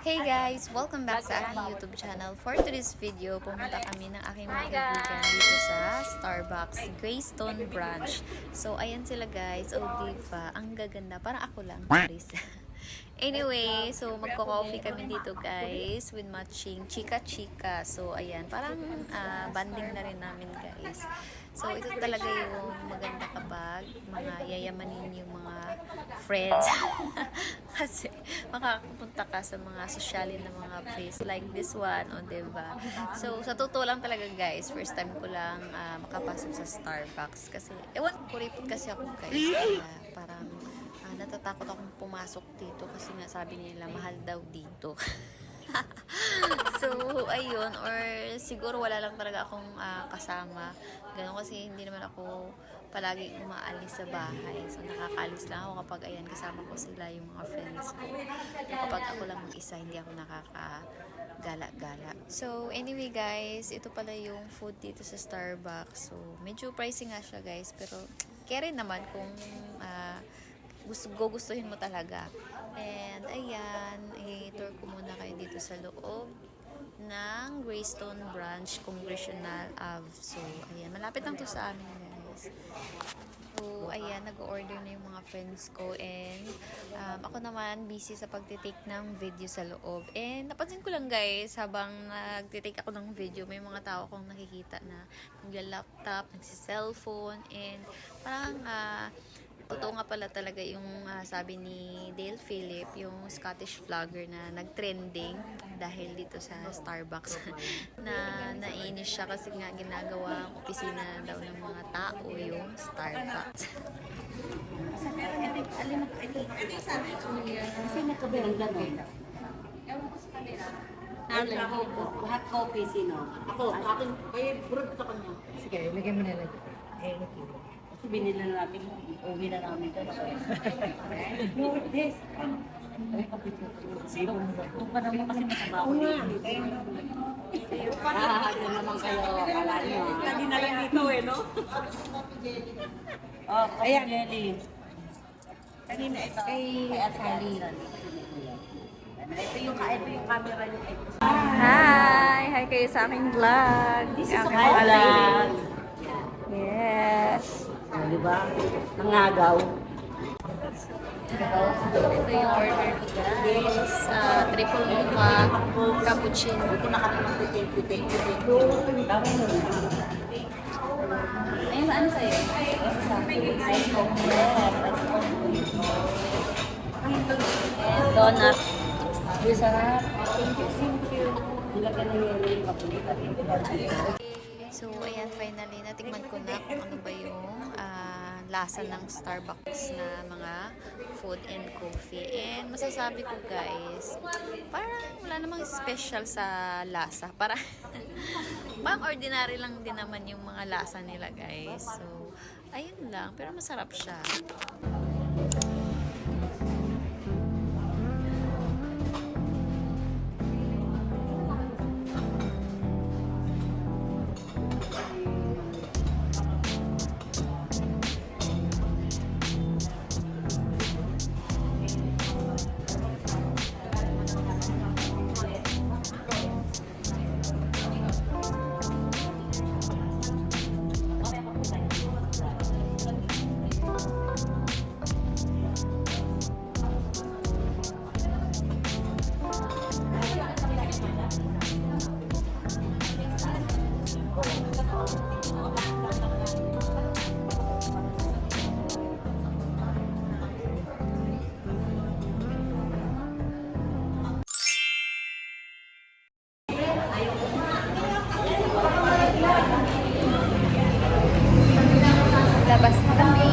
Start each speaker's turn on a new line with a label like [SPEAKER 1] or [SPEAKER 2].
[SPEAKER 1] Hey guys! Welcome back sa aking YouTube channel. For today's video, pumunta kami ng aking mga kaibigan dito sa Starbucks Greystone Branch. So, ayan sila guys. Oh, diba? Ang gaganda. Parang ako lang, Chris. Anyway, so magko-coffee kami dito guys with matching chika-chika. So, ayan. Parang banding na rin namin guys. So, ito talaga yung maganda kapag mga yayamanin yung mga friends. Kasi, makakapunta ka sa mga sosyalin na mga place like this one, o diba? So, sa totoo lang talaga guys, first time ko lang makapasok sa Starbucks. Kasi, ewan, kuripot kasi ako guys. Kaya, parang, natatakot akong pumasok dito kasi nga sabi nila mahal daw dito. So, ayun, or siguro wala lang talaga akong kasama. Ganun kasi hindi naman ako palagi umaalis sa bahay. So, nakakaalis lang ako kapag ayan, kasama ko sila yung mga friends ko. Kapag ako lang mag-isa, hindi ako nakakagala-gala. So, anyway guys, ito pala yung food dito sa Starbucks. So, medyo pricey nga siya guys, pero kaya rin naman kung gustuhin mo talaga. And ayan, i-tour ko muna kayo dito sa loob ng Greystone Branch Congressional Ave. So, ayan, malapit lang to sa amin guys. So, ayan, nag-order na yung mga friends ko and ako naman busy sa pagtitake ng video sa loob. And napansin ko lang guys, habang nagtitake ako ng video, may mga tao akong nakikita na nagla-laptop, nagsi-cellphone, and parang totoo nga pala talaga yung sabi ni Dale Philip, yung Scottish vlogger na nag-trending dahil dito sa Starbucks. na nainis siya kasi nga ginagawang opisina daw ng mga tao yung Starbucks.
[SPEAKER 2] Kasi nakabilang gano'n. Hot coffee, sino? Ako, akin, ay, burot sa kanya.
[SPEAKER 3] Sige, ilagay mo na lang.
[SPEAKER 2] Kasi binila natin, uwi na namin ito. No, yes. Ay, kapito. Ito pa naman kasi matabaho. Ano naman kayo, kala nyo.
[SPEAKER 4] Lagi na lang dito no?
[SPEAKER 2] Oh, ayan, Jelly.
[SPEAKER 4] Kanina ito.
[SPEAKER 2] Kay Sally. Ito yung camera niyo.
[SPEAKER 1] Hi! Hi kayo sa aking vlog.
[SPEAKER 2] This is a coffee.
[SPEAKER 1] Yes!
[SPEAKER 2] Di ba? Nangagaw.
[SPEAKER 1] Ito yung order ko guys. Triple mocha cappuccino. Ayun, ano sa'yo? Ice coffee. And donut.
[SPEAKER 2] Di sarap. Thank you. Nilagyan na yung kapulitan.
[SPEAKER 1] So, ayan, finally, natikman ko na kung ano ba yung lasa ng Starbucks na mga food and coffee. And masasabi ko guys, parang wala namang special sa lasa. Parang pang ordinary lang din naman yung mga lasa nila guys. So, ayun lang. Pero masarap siya. Labas na kami.